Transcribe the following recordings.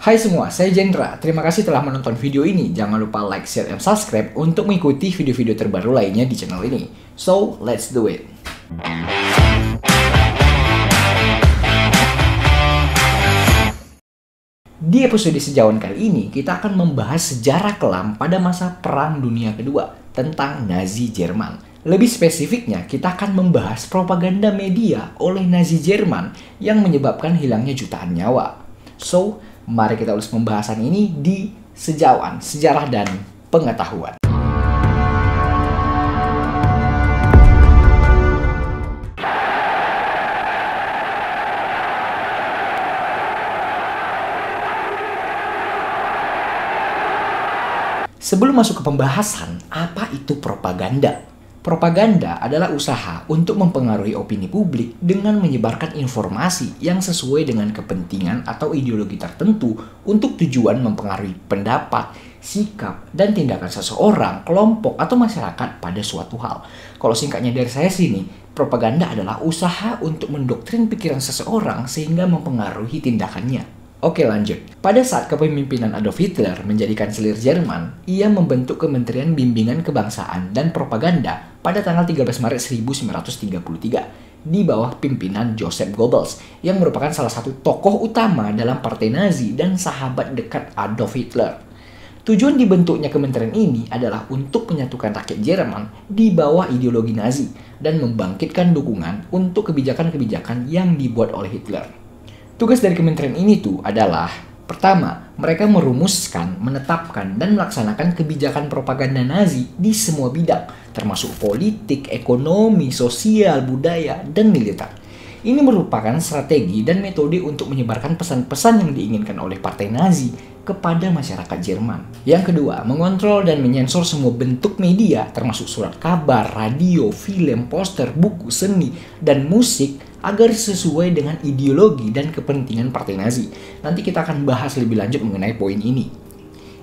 Hai semua, saya Jendra. Terima kasih telah menonton video ini. Jangan lupa like, share, dan subscribe untuk mengikuti video-video terbaru lainnya di channel ini. So, let's do it! Di episode sejauhan kali ini, kita akan membahas sejarah kelam pada masa Perang Dunia Kedua tentang Nazi Jerman. Lebih spesifiknya, kita akan membahas propaganda media oleh Nazi Jerman yang menyebabkan hilangnya jutaan nyawa. So, mari kita ulas pembahasan ini di sejauhan sejarah dan pengetahuan. Sebelum masuk ke pembahasan, apa itu propaganda? Propaganda adalah usaha untuk mempengaruhi opini publik dengan menyebarkan informasi yang sesuai dengan kepentingan atau ideologi tertentu untuk tujuan mempengaruhi pendapat, sikap, dan tindakan seseorang, kelompok, atau masyarakat pada suatu hal. Kalau singkatnya dari saya sini, propaganda adalah usaha untuk mendoktrin pikiran seseorang sehingga mempengaruhi tindakannya. Oke, lanjut. Pada saat kepemimpinan Adolf Hitler menjadi kanselir Jerman, ia membentuk Kementerian Bimbingan Kebangsaan dan Propaganda pada tanggal 13 Maret 1933 di bawah pimpinan Joseph Goebbels yang merupakan salah satu tokoh utama dalam partai Nazi dan sahabat dekat Adolf Hitler. Tujuan dibentuknya kementerian ini adalah untuk menyatukan rakyat Jerman di bawah ideologi Nazi dan membangkitkan dukungan untuk kebijakan-kebijakan yang dibuat oleh Hitler. Tugas dari kementerian ini tuh adalah, pertama, mereka merumuskan, menetapkan, dan melaksanakan kebijakan propaganda Nazi di semua bidang, termasuk politik, ekonomi, sosial, budaya, dan militer. Ini merupakan strategi dan metode untuk menyebarkan pesan-pesan yang diinginkan oleh partai Nazi kepada masyarakat Jerman. Yang kedua, mengontrol dan menyensor semua bentuk media, termasuk surat kabar, radio, film, poster, buku, seni, dan musik, agar sesuai dengan ideologi dan kepentingan partai Nazi. Nanti kita akan bahas lebih lanjut mengenai poin ini.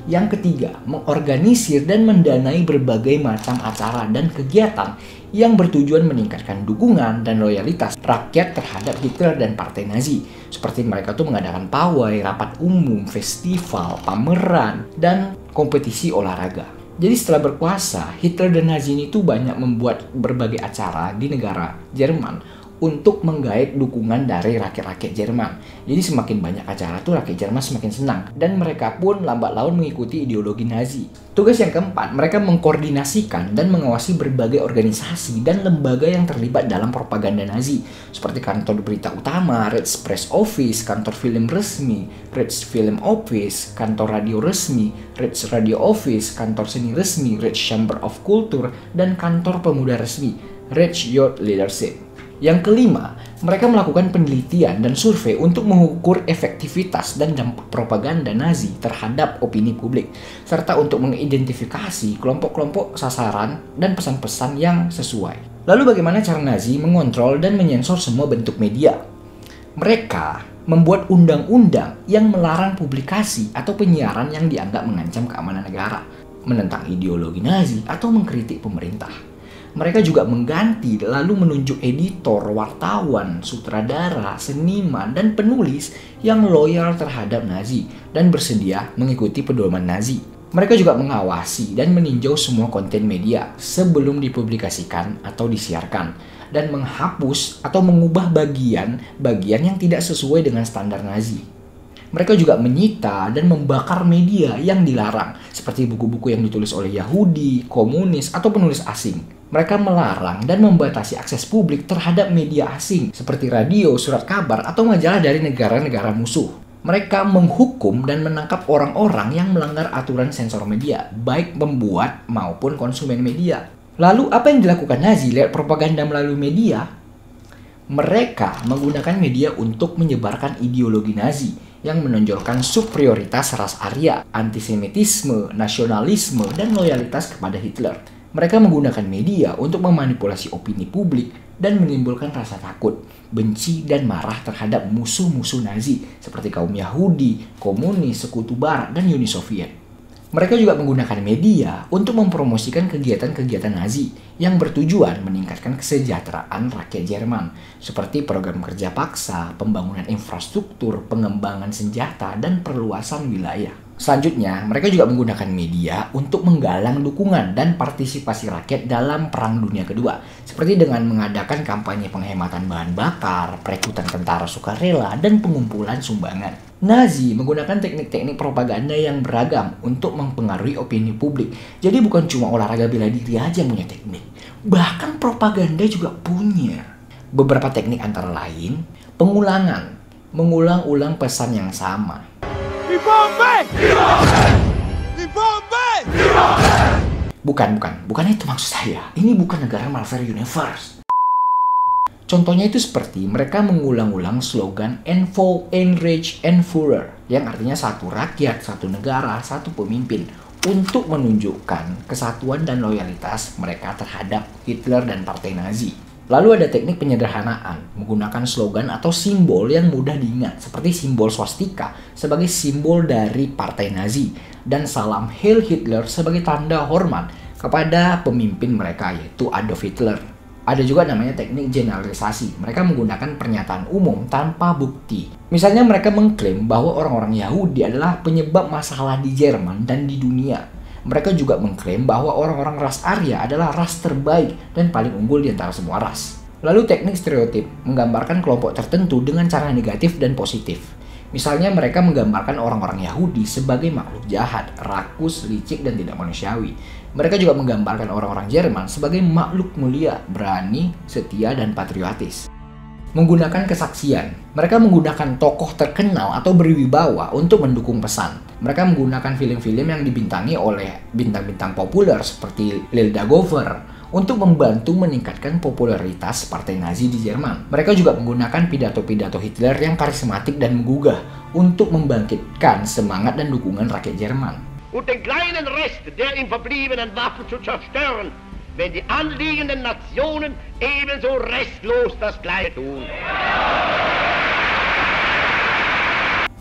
Yang ketiga, mengorganisir dan mendanai berbagai macam acara dan kegiatan yang bertujuan meningkatkan dukungan dan loyalitas rakyat terhadap Hitler dan partai Nazi. Seperti mereka tuh mengadakan pawai, rapat umum, festival, pameran, dan kompetisi olahraga. Jadi setelah berkuasa, Hitler dan Nazi ini tuh banyak membuat berbagai acara di negara Jerman untuk menggait dukungan dari rakyat-rakyat Jerman. Jadi semakin banyak acara tuh rakyat Jerman semakin senang. Dan mereka pun lambat laun mengikuti ideologi Nazi. Tugas yang keempat, mereka mengkoordinasikan dan mengawasi berbagai organisasi dan lembaga yang terlibat dalam propaganda Nazi. Seperti kantor berita utama, Reich Press Office, kantor film resmi, Reich Film Office, kantor radio resmi, Reich Radio Office, kantor seni resmi, Reich Chamber of Culture, dan kantor pemuda resmi, Reich Youth Leadership. Yang kelima, mereka melakukan penelitian dan survei untuk mengukur efektivitas dan dampak propaganda Nazi terhadap opini publik, serta untuk mengidentifikasi kelompok-kelompok sasaran dan pesan-pesan yang sesuai. Lalu bagaimana cara Nazi mengontrol dan menyensor semua bentuk media? Mereka membuat undang-undang yang melarang publikasi atau penyiaran yang dianggap mengancam keamanan negara, menentang ideologi Nazi, atau mengkritik pemerintah. Mereka juga mengganti lalu menunjuk editor, wartawan, sutradara, seniman, dan penulis yang loyal terhadap Nazi dan bersedia mengikuti pedoman Nazi. Mereka juga mengawasi dan meninjau semua konten media sebelum dipublikasikan atau disiarkan dan menghapus atau mengubah bagian-bagian yang tidak sesuai dengan standar Nazi. Mereka juga menyita dan membakar media yang dilarang, seperti buku-buku yang ditulis oleh Yahudi, komunis, atau penulis asing. Mereka melarang dan membatasi akses publik terhadap media asing, seperti radio, surat kabar, atau majalah dari negara-negara musuh. Mereka menghukum dan menangkap orang-orang yang melanggar aturan sensor media, baik pembuat maupun konsumen media. Lalu, apa yang dilakukan Nazi lewat propaganda melalui media? Mereka menggunakan media untuk menyebarkan ideologi Nazi yang menonjolkan superioritas ras Arya, antisemitisme, nasionalisme, dan loyalitas kepada Hitler. Mereka menggunakan media untuk memanipulasi opini publik dan menimbulkan rasa takut, benci, dan marah terhadap musuh-musuh Nazi seperti kaum Yahudi, komunis, Sekutu Barat, dan Uni Soviet. Mereka juga menggunakan media untuk mempromosikan kegiatan-kegiatan Nazi yang bertujuan meningkatkan kesejahteraan rakyat Jerman, seperti program kerja paksa, pembangunan infrastruktur, pengembangan senjata, dan perluasan wilayah. Selanjutnya, mereka juga menggunakan media untuk menggalang dukungan dan partisipasi rakyat dalam Perang Dunia Kedua, seperti dengan mengadakan kampanye penghematan bahan bakar, perekrutan tentara sukarela, dan pengumpulan sumbangan. Nazi menggunakan teknik-teknik propaganda yang beragam untuk mempengaruhi opini publik. Jadi bukan cuma olahraga bela diri aja yang punya teknik, bahkan propaganda juga punya. Beberapa teknik antara lain, pengulangan, mengulang-ulang pesan yang sama. Bukan itu maksud saya. Ini bukan negara Marvel Universe. Contohnya itu seperti mereka mengulang-ulang slogan Enfol, Enrich, Führer, yang artinya satu rakyat, satu negara, satu pemimpin, untuk menunjukkan kesatuan dan loyalitas mereka terhadap Hitler dan partai Nazi. Lalu ada teknik penyederhanaan, menggunakan slogan atau simbol yang mudah diingat, seperti simbol swastika sebagai simbol dari partai Nazi, dan salam Heil Hitler sebagai tanda hormat kepada pemimpin mereka, yaitu Adolf Hitler. Ada juga namanya teknik generalisasi, mereka menggunakan pernyataan umum tanpa bukti. Misalnya mereka mengklaim bahwa orang-orang Yahudi adalah penyebab masalah di Jerman dan di dunia. Mereka juga mengklaim bahwa orang-orang ras Arya adalah ras terbaik dan paling unggul di antara semua ras. Lalu teknik stereotip, menggambarkan kelompok tertentu dengan cara negatif dan positif. Misalnya mereka menggambarkan orang-orang Yahudi sebagai makhluk jahat, rakus, licik, dan tidak manusiawi. Mereka juga menggambarkan orang-orang Jerman sebagai makhluk mulia, berani, setia, dan patriotis. Menggunakan kesaksian, mereka menggunakan tokoh terkenal atau berwibawa untuk mendukung pesan. Mereka menggunakan film-film yang dibintangi oleh bintang-bintang populer seperti Lilda Gover untuk membantu meningkatkan popularitas partai Nazi di Jerman. Mereka juga menggunakan pidato-pidato Hitler yang karismatik dan menggugah untuk membangkitkan semangat dan dukungan rakyat Jerman. Und den kleinen Rest der ihm verbliebenen Waffen zu zerstören, wenn die anliegenden Nationen ebenso restlos das Gleiche tun.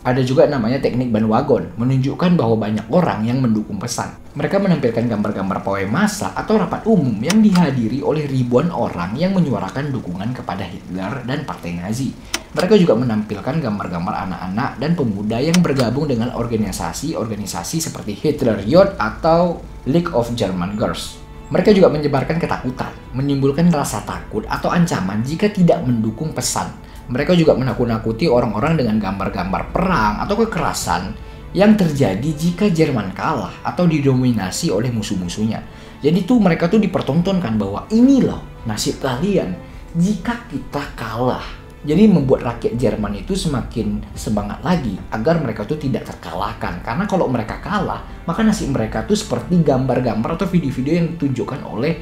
Ada juga namanya teknik bandwagon, menunjukkan bahwa banyak orang yang mendukung pesan. Mereka menampilkan gambar-gambar pawai massa atau rapat umum yang dihadiri oleh ribuan orang yang menyuarakan dukungan kepada Hitler dan partai Nazi. Mereka juga menampilkan gambar-gambar anak-anak dan pemuda yang bergabung dengan organisasi-organisasi seperti Hitler Youth atau League of German Girls. Mereka juga menyebarkan ketakutan, menimbulkan rasa takut atau ancaman jika tidak mendukung pesan. Mereka juga menakut-nakuti orang-orang dengan gambar-gambar perang atau kekerasan yang terjadi jika Jerman kalah atau didominasi oleh musuh-musuhnya. Jadi tuh mereka tuh dipertontonkan bahwa ini loh nasib kalian jika kita kalah. Jadi membuat rakyat Jerman itu semakin semangat lagi agar mereka tuh tidak terkalahkan. Karena kalau mereka kalah, maka nasib mereka tuh seperti gambar-gambar atau video-video yang ditunjukkan oleh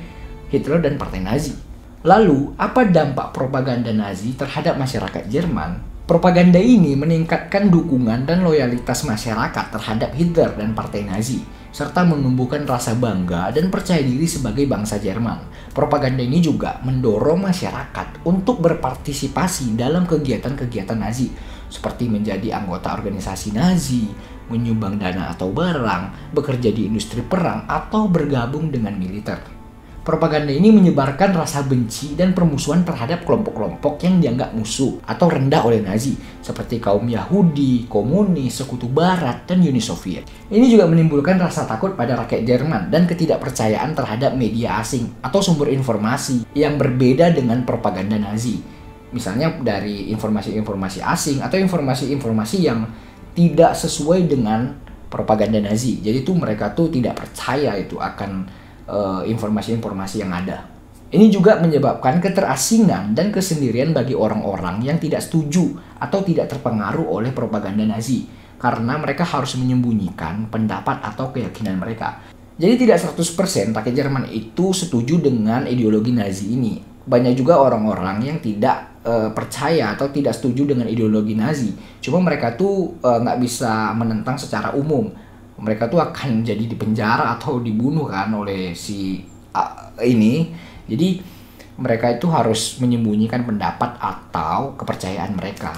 Hitler dan partai Nazi. Lalu, apa dampak propaganda Nazi terhadap masyarakat Jerman? Propaganda ini meningkatkan dukungan dan loyalitas masyarakat terhadap Hitler dan partai Nazi, serta menumbuhkan rasa bangga dan percaya diri sebagai bangsa Jerman. Propaganda ini juga mendorong masyarakat untuk berpartisipasi dalam kegiatan-kegiatan Nazi, seperti menjadi anggota organisasi Nazi, menyumbang dana atau barang, bekerja di industri perang, atau bergabung dengan militer. Propaganda ini menyebarkan rasa benci dan permusuhan terhadap kelompok-kelompok yang dianggap musuh atau rendah oleh Nazi, seperti kaum Yahudi, komunis, sekutu barat, dan Uni Soviet. Ini juga menimbulkan rasa takut pada rakyat Jerman dan ketidakpercayaan terhadap media asing atau sumber informasi yang berbeda dengan propaganda Nazi. Misalnya dari informasi-informasi asing atau informasi-informasi yang tidak sesuai dengan propaganda Nazi. Jadi tuh mereka tuh tidak percaya itu akan informasi-informasi yang ada. Ini juga menyebabkan keterasingan dan kesendirian bagi orang-orang yang tidak setuju atau tidak terpengaruh oleh propaganda Nazi, karena mereka harus menyembunyikan pendapat atau keyakinan mereka. Jadi tidak 100% rakyat Jerman itu setuju dengan ideologi Nazi ini. Banyak juga orang-orang yang tidak percaya atau tidak setuju dengan ideologi Nazi. Cuma mereka tuh nggak bisa menentang secara umum. Mereka tuh akan jadi dipenjara atau dibunuh kan oleh si ini. Jadi mereka itu harus menyembunyikan pendapat atau kepercayaan mereka.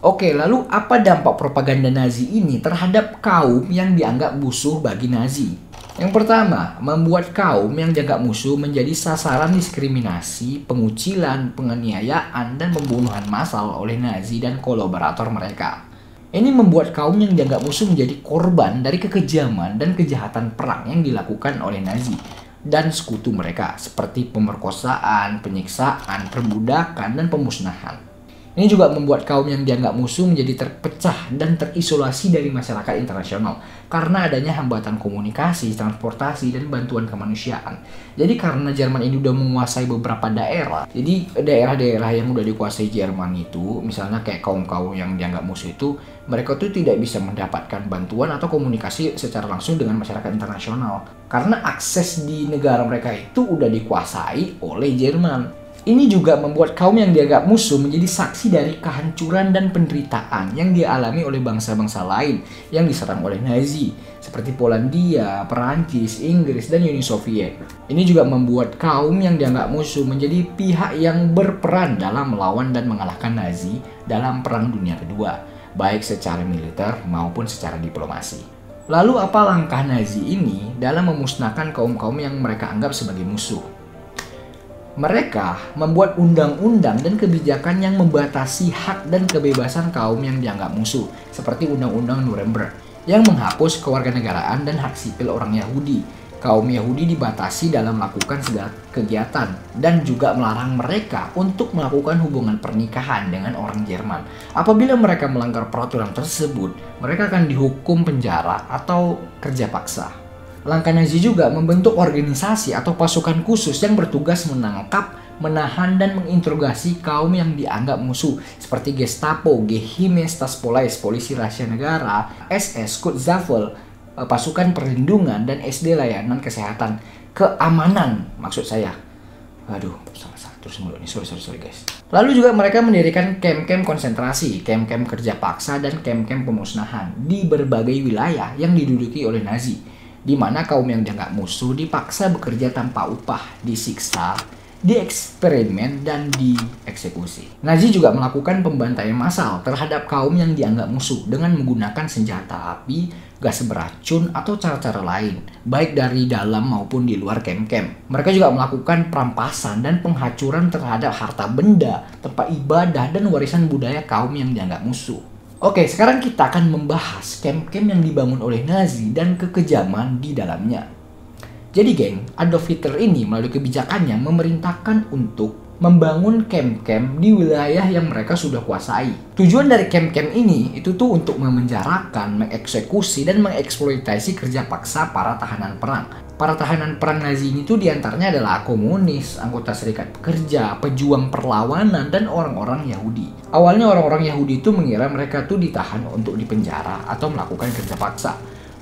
Oke, lalu apa dampak propaganda Nazi ini terhadap kaum yang dianggap musuh bagi Nazi? Yang pertama, membuat kaum yang dianggap musuh menjadi sasaran diskriminasi, pengucilan, penganiayaan, dan pembunuhan massal oleh Nazi dan kolaborator mereka. Ini membuat kaum yang dianggap musuh menjadi korban dari kekejaman dan kejahatan perang yang dilakukan oleh Nazi dan sekutu mereka, seperti pemerkosaan, penyiksaan, perbudakan, dan pemusnahan. Ini juga membuat kaum yang dianggap musuh menjadi terpecah dan terisolasi dari masyarakat internasional karena adanya hambatan komunikasi, transportasi, dan bantuan kemanusiaan. Jadi karena Jerman ini udah menguasai beberapa daerah, jadi daerah-daerah yang udah dikuasai Jerman itu, misalnya kayak kaum-kaum yang dianggap musuh itu, mereka tuh tidak bisa mendapatkan bantuan atau komunikasi secara langsung dengan masyarakat internasional karena akses di negara mereka itu udah dikuasai oleh Jerman. Ini juga membuat kaum yang dianggap musuh menjadi saksi dari kehancuran dan penderitaan yang dialami oleh bangsa-bangsa lain yang diserang oleh Nazi, seperti Polandia, Perancis, Inggris, dan Uni Soviet. Ini juga membuat kaum yang dianggap musuh menjadi pihak yang berperan dalam melawan dan mengalahkan Nazi dalam Perang Dunia Kedua, baik secara militer maupun secara diplomasi. Lalu apa langkah Nazi ini dalam memusnahkan kaum-kaum yang mereka anggap sebagai musuh? Mereka membuat undang-undang dan kebijakan yang membatasi hak dan kebebasan kaum yang dianggap musuh, seperti Undang-Undang Nuremberg, yang menghapus kewarganegaraan dan hak sipil orang Yahudi. Kaum Yahudi dibatasi dalam melakukan segala kegiatan, dan juga melarang mereka untuk melakukan hubungan pernikahan dengan orang Jerman. Apabila mereka melanggar peraturan tersebut, mereka akan dihukum penjara atau kerja paksa. Langkah Nazi juga membentuk organisasi atau pasukan khusus yang bertugas menangkap, menahan, dan menginterogasi kaum yang dianggap musuh seperti Gestapo, Geheime Staatspolizei, polisi rahasia negara, SS, Schutzstaffel, pasukan perlindungan, dan SD layanan kesehatan keamanan maksud saya. Aduh, salah satu semua ini, sorry guys. Lalu juga mereka mendirikan kamp-kamp konsentrasi, kamp-kamp kerja paksa, dan kamp-kamp pemusnahan di berbagai wilayah yang diduduki oleh Nazi, di mana kaum yang dianggap musuh dipaksa bekerja tanpa upah, disiksa, dieksperimen, dan dieksekusi. Nazi juga melakukan pembantaian massal terhadap kaum yang dianggap musuh dengan menggunakan senjata api, gas beracun, atau cara-cara lain, baik dari dalam maupun di luar kamp-kamp. Mereka juga melakukan perampasan dan penghancuran terhadap harta benda, tempat ibadah, dan warisan budaya kaum yang dianggap musuh. Oke, sekarang kita akan membahas kamp-kamp yang dibangun oleh Nazi dan kekejaman di dalamnya. Jadi geng, Adolf Hitler ini melalui kebijakannya memerintahkan untuk membangun kamp-kamp di wilayah yang mereka sudah kuasai. Tujuan dari kamp-kamp ini itu tuh untuk memenjarakan, mengeksekusi, dan mengeksploitasi kerja paksa para tahanan perang. Para tahanan perang Nazi ini tuh diantaranya adalah komunis, anggota serikat pekerja, pejuang perlawanan, dan orang-orang Yahudi. Awalnya orang-orang Yahudi itu mengira mereka tuh ditahan untuk dipenjara atau melakukan kerja paksa.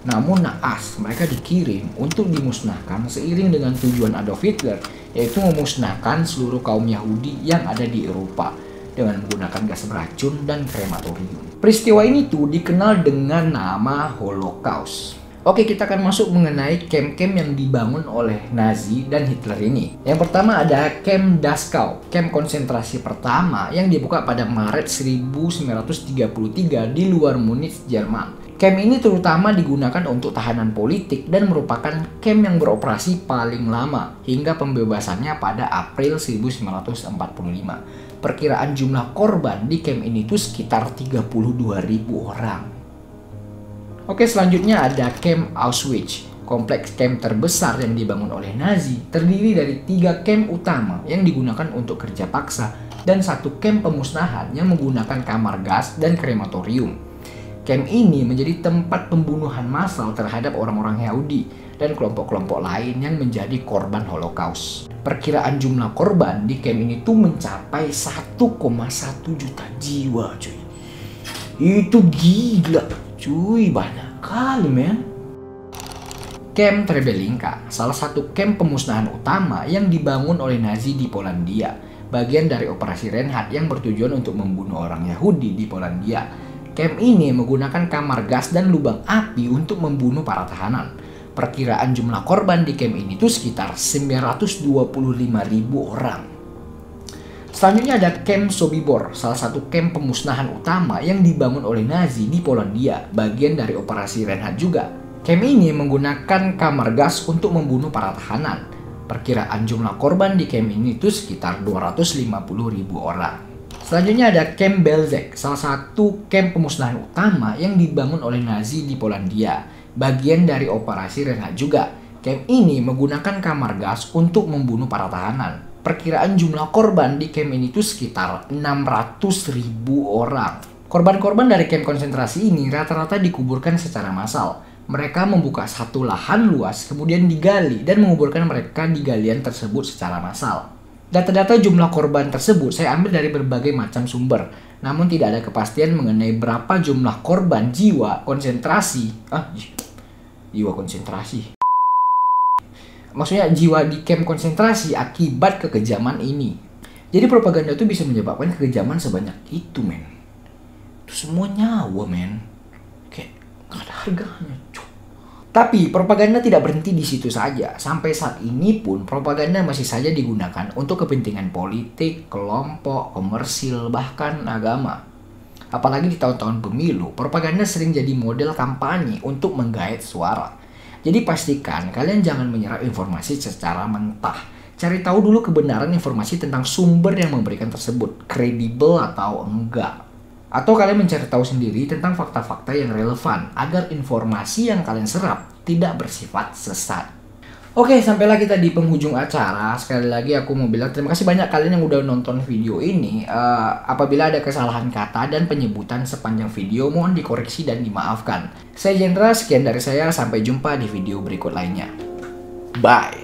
Namun naas, mereka dikirim untuk dimusnahkan seiring dengan tujuan Adolf Hitler, yaitu memusnahkan seluruh kaum Yahudi yang ada di Eropa dengan menggunakan gas beracun dan krematorium. Peristiwa ini tuh dikenal dengan nama Holocaust. Oke, kita akan masuk mengenai kamp-kamp yang dibangun oleh Nazi dan Hitler ini. Yang pertama ada Camp Dachau, kamp konsentrasi pertama yang dibuka pada Maret 1933 di luar Munich, Jerman. Camp ini terutama digunakan untuk tahanan politik dan merupakan camp yang beroperasi paling lama hingga pembebasannya pada April 1945. Perkiraan jumlah korban di camp ini tuh sekitar 32.000 orang. Oke, selanjutnya ada Camp Auschwitz, kompleks camp terbesar yang dibangun oleh Nazi, terdiri dari 3 camp utama yang digunakan untuk kerja paksa dan 1 camp pemusnahan yang menggunakan kamar gas dan krematorium. Camp ini menjadi tempat pembunuhan massal terhadap orang-orang Yahudi dan kelompok-kelompok lain yang menjadi korban Holocaust. Perkiraan jumlah korban di camp ini tuh mencapai 1,1 juta jiwa, cuy. Itu gila, cuy, banyak kali, men. Camp Treblinka, salah satu camp pemusnahan utama yang dibangun oleh Nazi di Polandia, bagian dari operasi Reinhardt yang bertujuan untuk membunuh orang Yahudi di Polandia. Camp ini menggunakan kamar gas dan lubang api untuk membunuh para tahanan. Perkiraan jumlah korban di camp ini tuh sekitar 925.000 orang. Selanjutnya ada Camp Sobibor, salah satu camp pemusnahan utama yang dibangun oleh Nazi di Polandia, bagian dari operasi Reinhardt juga. Camp ini menggunakan kamar gas untuk membunuh para tahanan. Perkiraan jumlah korban di camp ini itu sekitar 250.000 orang. Selanjutnya ada Camp Belzec, salah satu camp pemusnahan utama yang dibangun oleh Nazi di Polandia, bagian dari operasi Reinhardt juga. Camp ini menggunakan kamar gas untuk membunuh para tahanan. Perkiraan jumlah korban di camp ini itu sekitar 600.000 orang. Korban-korban dari camp konsentrasi ini rata-rata dikuburkan secara massal. Mereka membuka satu lahan luas, kemudian digali dan menguburkan mereka di galian tersebut secara massal. Data-data jumlah korban tersebut saya ambil dari berbagai macam sumber, namun tidak ada kepastian mengenai berapa jumlah korban jiwa konsentrasi. Maksudnya jiwa di camp konsentrasi akibat kekejaman ini. Jadi propaganda itu bisa menyebabkan kekejaman sebanyak itu, men. Itu semua nyawa, men. Kayak gak ada harganya, cok. Tapi propaganda tidak berhenti di situ saja. Sampai saat ini pun propaganda masih saja digunakan untuk kepentingan politik, kelompok, komersil, bahkan agama. Apalagi di tahun-tahun pemilu, propaganda sering jadi model kampanye untuk menggait suara. Jadi pastikan kalian jangan menyerap informasi secara mentah. Cari tahu dulu kebenaran informasi tentang sumber yang memberikan tersebut, kredibel atau enggak. Atau kalian mencari tahu sendiri tentang fakta-fakta yang relevan agar informasi yang kalian serap tidak bersifat sesat. Oke, sampailah kita di penghujung acara. Sekali lagi aku mau bilang terima kasih banyak kalian yang udah nonton video ini. Apabila ada kesalahan kata dan penyebutan sepanjang video, mohon dikoreksi dan dimaafkan. Saya Jendra, sekian dari saya. Sampai jumpa di video berikut lainnya. Bye!